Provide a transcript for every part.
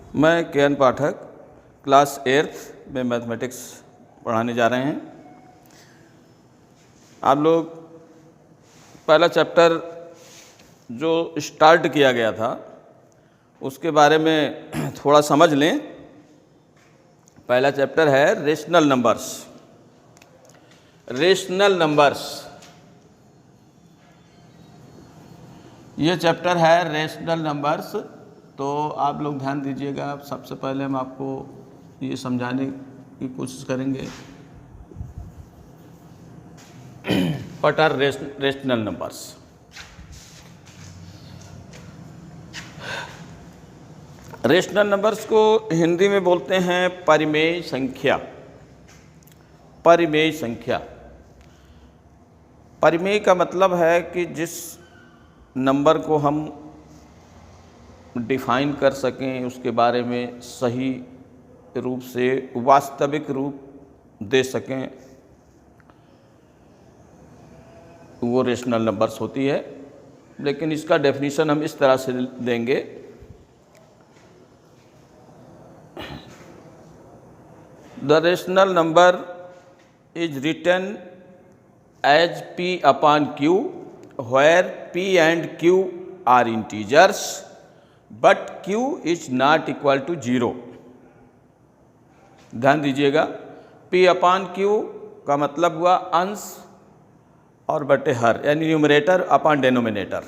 मैं के.एन. पाठक class 8th में mathematics पढ़ाने जा रहे हैं। आप लोग पहला चैप्टर जो स्टार्ट किया गया था उसके बारे में थोड़ा समझ लें। पहला चैप्टर है रेशनल नंबर्स। रेशनल नंबर्स ये चैप्टर है रेशनल नंबर्स। तो आप लोग ध्यान दीजिएगा। सबसे पहले हम आपको ये समझाने की कोशिश करेंगे what are rational numbers. Rational numbers को हिंदी में बोलते हैं परिमेय संख्या। परिमेय संख्या, परिमेय का मतलब है कि जिस नंबर को हम डिफाइन कर सकें, उसके बारे में सही रूप से वास्तविक रूप दे सकें, वो रेशनल नंबर्स होती है। लेकिन इसका डेफिनेशन हम इस तरह से देंगे, the rational number is written as p upon q where p and q are integers but q is not equal to 0। ध्यान दीजिएगा, p upon q का मतलब हुआ अंश और बटे हर, यानी numerator upon denominator.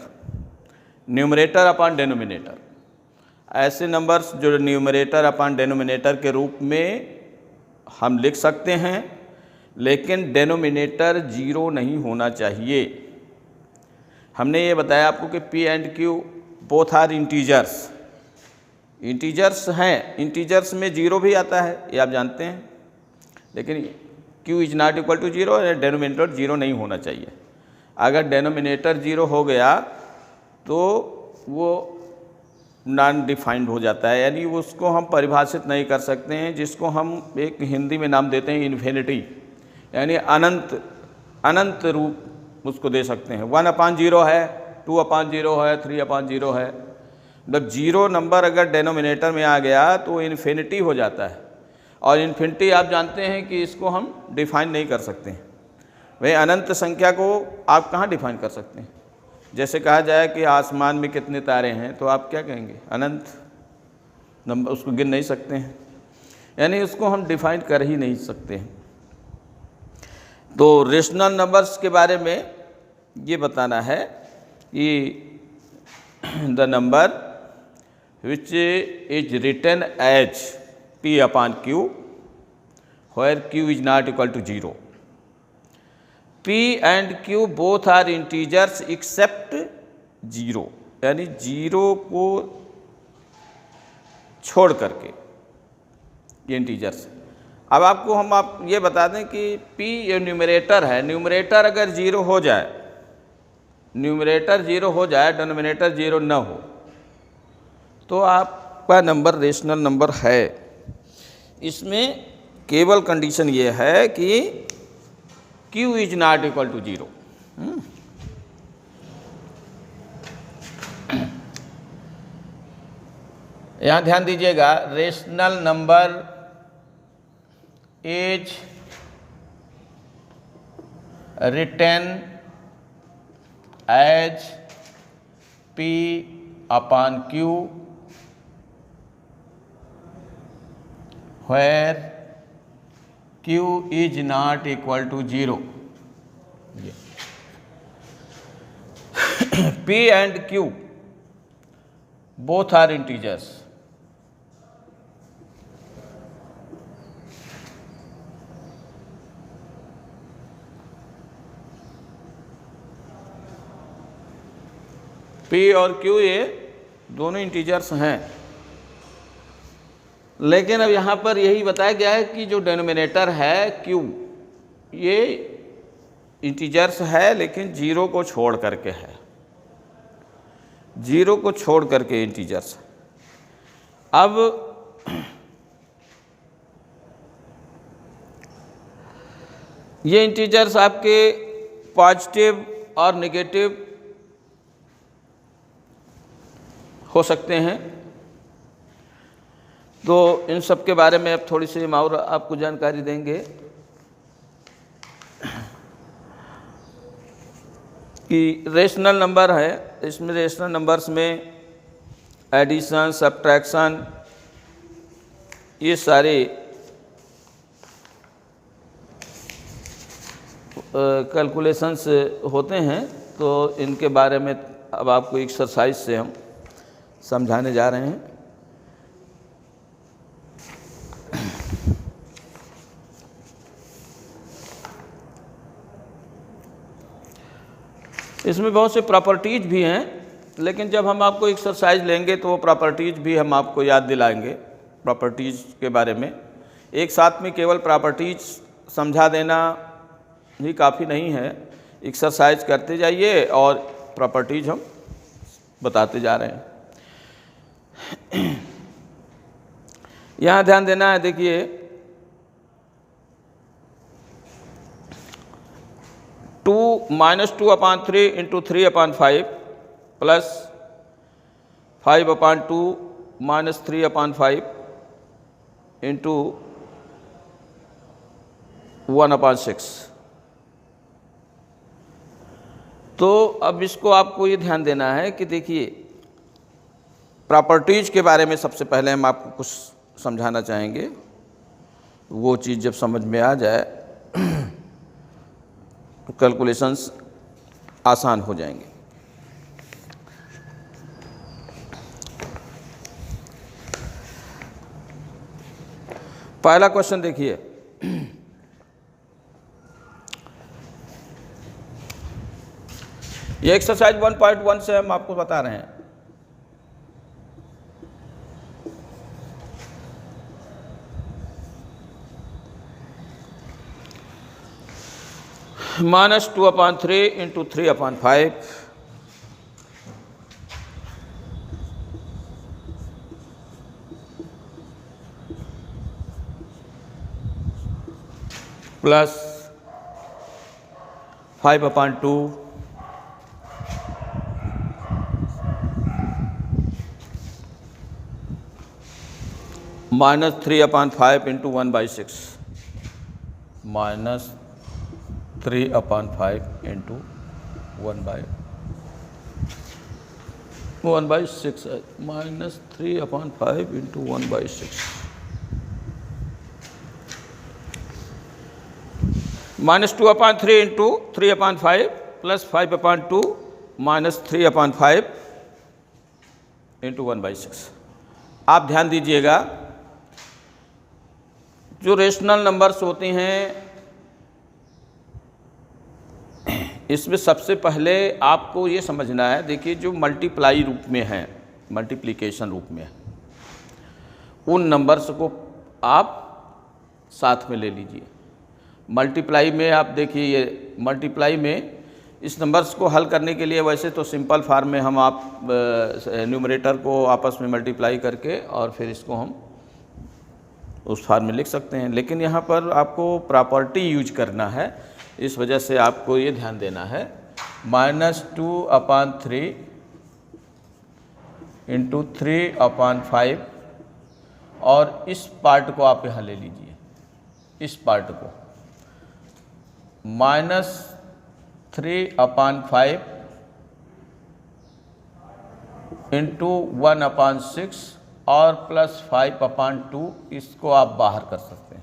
Numerator upon denominator, ऐसे नंबर्स जो न्यूमरेटर अपॉन डेनोमिनेटर के रूप में हम लिख सकते हैं, लेकिन डेनोमिनेटर 0 नहीं होना चाहिए। हमने ये बताया आपको कि p and q both are integers. Integers हैं, इंटीजर्स में 0 भी आता है, ये आप जानते हैं। लेकिन q is not equal to 0, denominator 0 नहीं होना चाहिए। अगर डेनोमिनेटर 0 हो गया तो वो नॉन डिफाइंड हो जाता है, यानी उसको हम परिभाषित नहीं कर सकते हैं, जिसको हम एक हिंदी में नाम देते हैं इन्फिनिटी, यानी अनंत। अनंत रूप उसको दे सकते हैं। 1/0 है, 2/0 है, 3/0 है। मतलब 0 नंबर अगर डेनोमिनेटर में आ गया तो इन्फिनिटी हो जाता है। और इन्फिनिटी आप जानते हैं कि इसको हम डिफाइन नहीं कर सकते हैं। वही अनंत संख्या को आप कहाँ डिफाइन कर सकते हैं? जैसे कहा जाए कि आसमान में कितने तारे हैं, तो आप क्या कहेंगे? अनंत नंबर, उसको गिन नहीं सकते हैं, यानी उसको हम डिफाइन कर ही नहीं सकते हैं। तो रेशनल नंबर्स के बारे में ये बताना है कि the number which is written as p upon q where q is not equal to 0। p and q both are integers except 0, यानी 0 को छोड़ करके ये इंटीजर्स। अब आपको हम ये बता दें कि p ये न्यूमरेटर है। न्यूमरेटर अगर 0 हो जाए, न्यूमरेटर 0 हो जाए, डिनोमिनेटर 0 न हो, तो आपका नंबर रेशनल नंबर है। इसमें केवल कंडीशन ये है कि q is not equal to 0। यहाँ ध्यान दीजिएगा, rational number is written as p upon q where q is not equal to 0। p and q both are integers। p और q ये दोनों इंटीजर्स हैं। लेकिन अब यहाँ पर यही बताया गया है कि जो डिनोमिनेटर है q, ये इंटीजर्स है, लेकिन 0 को छोड़ करके है। 0 को छोड़ करके इंटीजर्स। अब ये इंटीजर्स आपके पॉजिटिव और नेगेटिव हो सकते हैं। तो इन सब के बारे में अब थोड़ी सी हम और आपको जानकारी देंगे कि रेशनल नंबर है, इसमें रेशनल नंबर्स में एडिशन, सब्ट्रैक्शन, ये सारे कैलकुलेशंस होते हैं। तो इनके बारे में अब आपको एक्सरसाइज से हम समझाने जा रहे हैं। इसमें बहुत से प्रॉपर्टीज भी हैं, लेकिन जब हम आपको एक्सरसाइज लेंगे तो वो प्रॉपर्टीज भी हम आपको याद दिलाएंगे प्रॉपर्टीज के बारे में। एक साथ में केवल प्रॉपर्टीज समझा देना ही काफ़ी नहीं है, एक्सरसाइज करते जाइए और प्रॉपर्टीज हम बताते जा रहे हैं। यहाँ ध्यान देना है, देखिए -2/3 × 3/5 प्लस 5/2 -3/5 × 1/6। तो अब इसको आपको ये ध्यान देना है कि देखिए प्रॉपर्टीज के बारे में सबसे पहले हम आपको कुछ समझाना चाहेंगे। वो चीज़ जब समझ में आ जाए तो कैलकुलेशंस आसान हो जाएंगे। पहला क्वेश्चन देखिए, ये एक्सरसाइज 1.1 से हम आपको बता रहे हैं। -2/3 × 3/5 प्लस 5/2 -3/5 × 1/6 -3/5 × 1/6 -3/5 × 1/6 -2/3 × 3/5 प्लस 5/2 -3/5 × 1/6। आप ध्यान दीजिएगा, जो रेशनल नंबर्स होते हैं इसमें सबसे पहले आपको ये समझना है, देखिए जो मल्टीप्लाई रूप में है, मल्टीप्लिकेशन रूप में है, उन नंबर्स को आप साथ में ले लीजिए। मल्टीप्लाई में आप देखिए, ये मल्टीप्लाई में इस नंबर्स को हल करने के लिए वैसे तो सिंपल फार्म में हम आप न्यूमरेटर को आपस में मल्टीप्लाई करके और फिर इसको हम उस फार्म में लिख सकते हैं, लेकिन यहाँ पर आपको प्रॉपर्टी यूज करना है, इस वजह से आपको ये ध्यान देना है। -2/3 × 3/5 और इस पार्ट को आप यहाँ ले लीजिए, इस पार्ट को -3/5 × 1/6 और प्लस 5/2, इसको आप बाहर कर सकते हैं।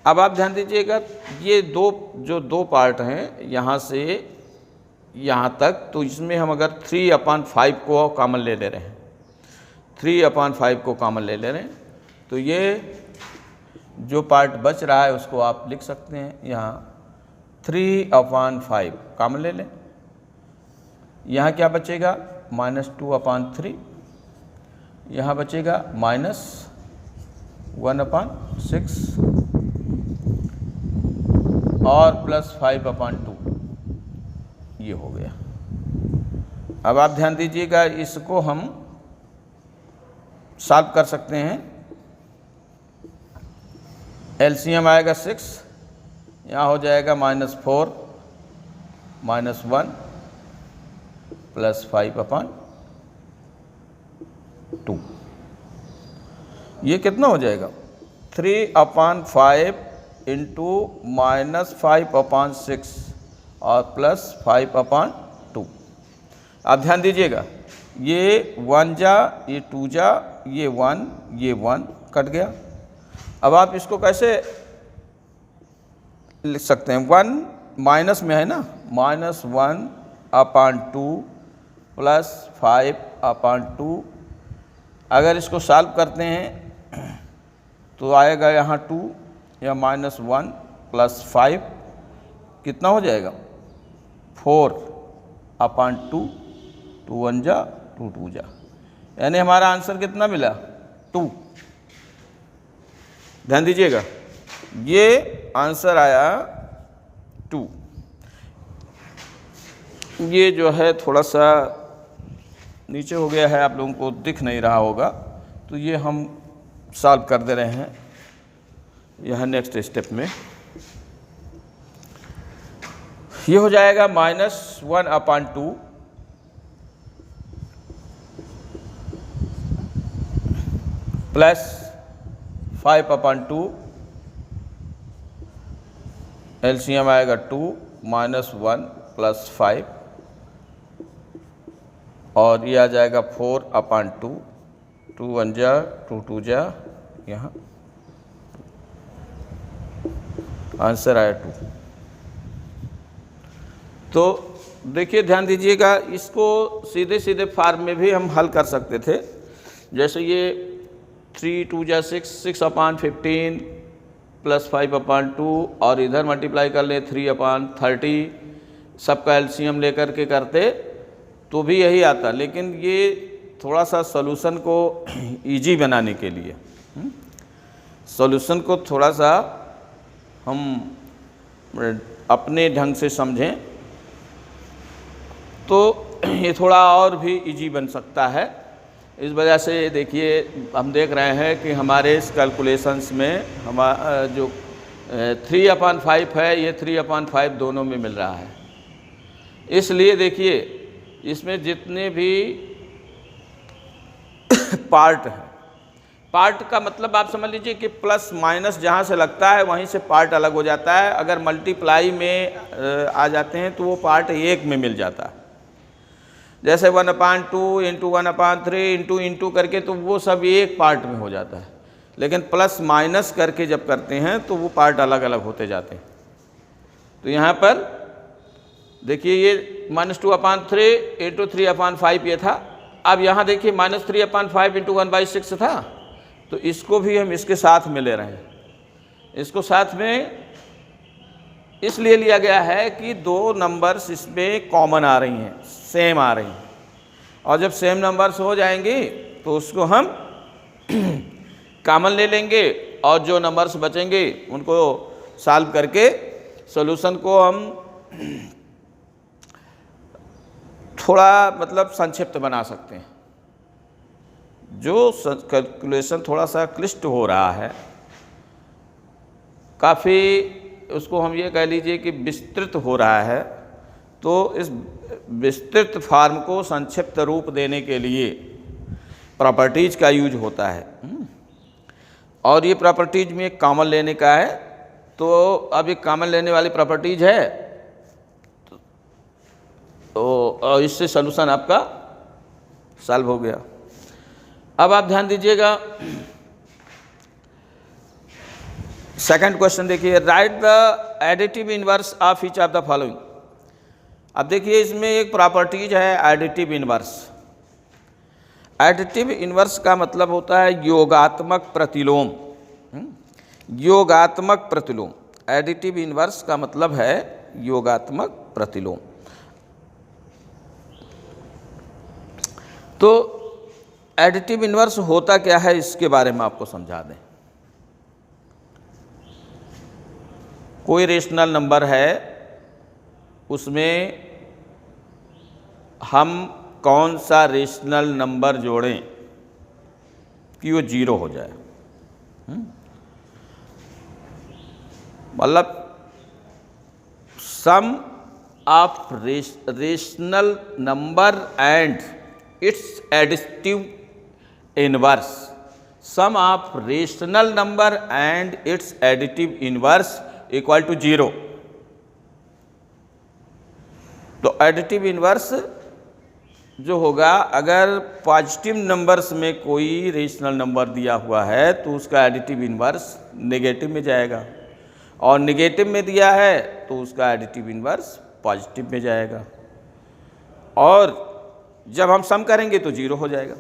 अब आप ध्यान दीजिएगा, ये दो पार्ट हैं यहाँ से यहाँ तक, तो इसमें हम अगर 3/5 को कॉमन ले ले रहे हैं, 3/5 को कॉमन ले ले रहे हैं, तो ये जो पार्ट बच रहा है उसको आप लिख सकते हैं यहाँ 3/5 कॉमन ले लें। यहाँ क्या बचेगा, -2/3, यहाँ बचेगा -1/6 और प्लस 5/2, ये हो गया। अब आप ध्यान दीजिएगा, इसको हम सॉल्व कर सकते हैं। एलसीएम आएगा 6, यहाँ हो जाएगा -4 -1 प्लस 5/2। ये कितना हो जाएगा 3/5 इंटू -5/6 और +5/2। आप ध्यान दीजिएगा, ये 1 जा, ये 2 जा, ये 1, ये 1 कट गया। अब आप इसको कैसे लिख सकते हैं, 1 माइनस में है ना, -1/2 +5/2। अगर इसको सॉल्व करते हैं तो आएगा यहाँ 2 या -1 +5 कितना हो जाएगा 4/2। 2 1 जा 2 2 जा, यानी हमारा आंसर कितना मिला 2। ध्यान दीजिएगा, ये आंसर आया 2। ये जो है थोड़ा सा नीचे हो गया है, आप लोगों को दिख नहीं रहा होगा, तो ये हम सॉल्व कर दे रहे हैं यहाँ नेक्स्ट स्टेप में। ये हो जाएगा -1/2 +5/2, एलसीएम आएगा 2 -1 +5 और ये आ जाएगा 4/2। 2 1 जा 2 2 जा, यहाँ आंसर आया 2। तो देखिए ध्यान दीजिएगा, इसको सीधे सीधे फार्म में भी हम हल कर सकते थे। जैसे ये 3 2 जा 6, 6/15 +5/2 और इधर मल्टीप्लाई कर ले 3/30, सबका एलसीएम लेकर के करते तो भी यही आता। लेकिन ये थोड़ा सा सॉल्यूशन को इजी बनाने के लिए, सॉल्यूशन को थोड़ा सा हम अपने ढंग से समझें तो ये थोड़ा और भी इजी बन सकता है। इस वजह से देखिए हम देख रहे हैं कि हमारे इस कैलकुलेशंस में हमारा जो 3/5 है, ये 3/5 दोनों में मिल रहा है। इसलिए देखिए इसमें जितने भी पार्ट हैं, पार्ट का मतलब आप समझ लीजिए कि प्लस माइनस जहाँ से लगता है वहीं से पार्ट अलग हो जाता है। अगर मल्टीप्लाई में आ जाते हैं तो वो पार्ट एक में मिल जाता है। जैसे 1/2 इंटू 1/3 इंटू करके तो वो सब एक पार्ट में हो जाता है। लेकिन प्लस माइनस करके जब करते हैं तो वो पार्ट अलग अलग होते जाते हैं। तो यहाँ पर देखिए ये -2/3 इंटू 3/5 ये था। अब यहाँ देखिए -3/5 इंटू 1/6 था, तो इसको भी हम इसके साथ में ले रहे हैं। इसको साथ में इसलिए लिया गया है कि दो नंबर्स इसमें कॉमन आ रही हैं, सेम आ रही हैं, और जब सेम नंबर्स हो जाएंगी तो उसको हम कॉमन ले लेंगे और जो नंबर्स बचेंगे उनको सॉल्व करके सॉल्यूशन को हम थोड़ा मतलब संक्षिप्त बना सकते हैं। जो कैलकुलेशन थोड़ा सा क्लिष्ट हो रहा है, काफ़ी उसको हम ये कह लीजिए कि विस्तृत हो रहा है, तो इस विस्तृत फॉर्म को संक्षिप्त रूप देने के लिए प्रॉपर्टीज़ का यूज होता है। और ये प्रॉपर्टीज़ में एक कॉमन लेने का है, तो अब एक कॉमन लेने वाली प्रॉपर्टीज़ है, तो इससे सॉल्यूशन आपका सॉल्व हो गया। अब आप ध्यान दीजिएगा, सेकंड क्वेश्चन देखिए, right the additive inverse of each of the following. अब देखिए इसमें एक प्रॉपर्टीज है एडिटिव इनवर्स। एडिटिव इनवर्स का मतलब होता है योगात्मक प्रतिलोम। योगात्मक प्रतिलोम, एडिटिव इनवर्स का मतलब है योगात्मक प्रतिलोम। तो एडिटिव इनवर्स होता क्या है इसके बारे में आपको समझा दें। कोई रेशनल नंबर है, उसमें हम कौन सा रेशनल नंबर जोड़ें कि वो 0 हो जाए। मतलब sum of rational number and its additive inverse. Sum of rational number and its additive inverse equal to 0। तो एडिटिव इनवर्स जो होगा, अगर पॉजिटिव नंबर्स में कोई रेशनल नंबर दिया हुआ है तो उसका एडिटिव इनवर्स नेगेटिव में जाएगा, और नेगेटिव में दिया है तो उसका एडिटिव इनवर्स पॉजिटिव में जाएगा, और जब हम सम करेंगे तो 0 हो जाएगा।